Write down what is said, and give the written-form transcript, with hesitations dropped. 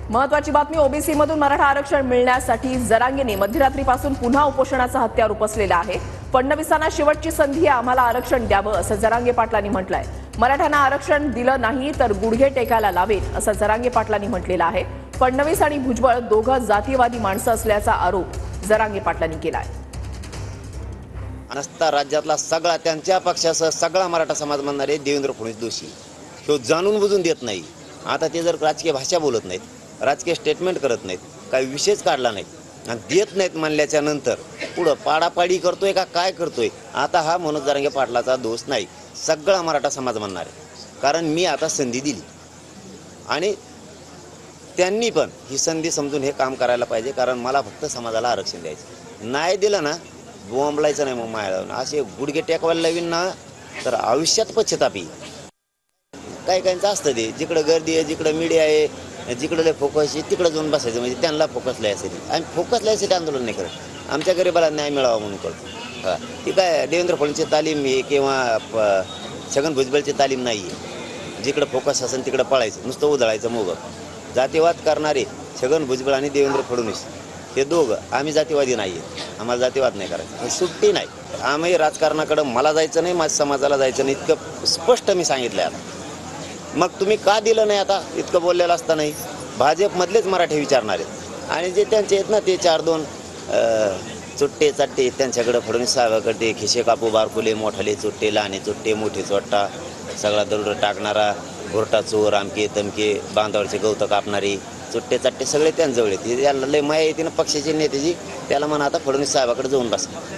महत्वाची बातमी, ओबीसी मधून मराठा आरक्षण मिळण्यासाठी जरांगेने मध्यरात्रीपासून पुन्हा उपोषणाचा हत्यार उपसलेला आहे। फडणवीसांना शेवटची संधी आहे, आम्हाला आरक्षण द्यावं असं जरांगे पाटलांनी म्हटलंय। मराठ्यांना आरक्षण दिलं नाही तर गुडघे टेकायला लावेल असं जरांगे पाटलांनी म्हटलेलं आहे। फडणवीस आणि भुजबळ दोघं जातीवादी माणसं असल्याचा आरोप जरांगे पाटलांनी केलाय। नसता राज्यातला सगळा त्यांच्या पक्षासह सगळा मराठा समाज म्हणणारे देवेंद्र फडणवीस दोषी तो जाणून बुजून देत नाही। आता ते जर राजकीय भाषा बोलत नाहीत, राजकीय स्टेटमेंट करत नाहीत, काही विषयच काढला नाही आणि देत नाहीत म्हणल्याच्या नंतर पुढं पाडापाडी करतोय का काय करतोय, आता हा मनोज जरांगे पाटलाचा दोष नाही, सगळा मराठा समाज म्हणणार आहे। कारण मी आता संधी दिली आणि त्यांनी पण ही संधी समजून हे काम करायला पाहिजे। कारण मला फक्त समाजाला आरक्षण द्यायचं, नाही दिलं ना बोंबलायचं नाही। मग मायाला असे गुडघे टेकवायला लावीन ना तर आयुष्यात पश्चाताप येईल। काही काहींचं असतं ते, जिकडं गर्दी आहे, जिकडं मीडिया आहे, जिकडं फोकस आहे तिकडं जाऊन बसायचं, म्हणजे त्यांना फोकस लायसाठी। आम्ही फोकस लायसाठी आंदोलन नाही करत, आमच्या गरिबाला न्याय मिळावा म्हणून करतो। ती काय देवेंद्र फडणवीसची तालीम आहे किंवा छगन भुजबळची तालीम नाही आहे। जिकडं फोकस असेल तिकडं पळायचं, नुसतं उधळायचं मोगं। जातीवाद करणारे छगन भुजबळ आणि देवेंद्र फडणवीस हे दोघं, आम्ही जातीवादी नाही आहे, आम्हाला जातीवाद नाही करायचं, सुट्टी नाही। आम्ही राजकारणाकडं मला जायचं नाही, माझ्या समाजाला जायचं नाही, इतकं स्पष्ट मी सांगितलं आहे आता। मग तुम्ही का दिलं नाही आता इतकं बोललेलं असतानाही? भाजपमधलेच मराठी विचारणार आहेत आणि जे त्यांचे आहेत ना ते 4-2 चुट्टे चाट्टे त्यांच्याकडं फडणवीस साहेबाकडे खिशे कापू बारकुले, मोठाले चुट्टे, लहाने चुट्टे, मोठे चोट्टा, सगळा दरोडा टाकणारा, घोरटा चोर, आमके तमके, बांधावरचे गवतं कापणारे चुट्टे चाट्टे सगळे त्यांजवळ आहेत। याला लय माया येते ना पक्षाचे नेत्याची, त्याला म्हणा आता फडणवीस साहेबाकडे जाऊन बसा।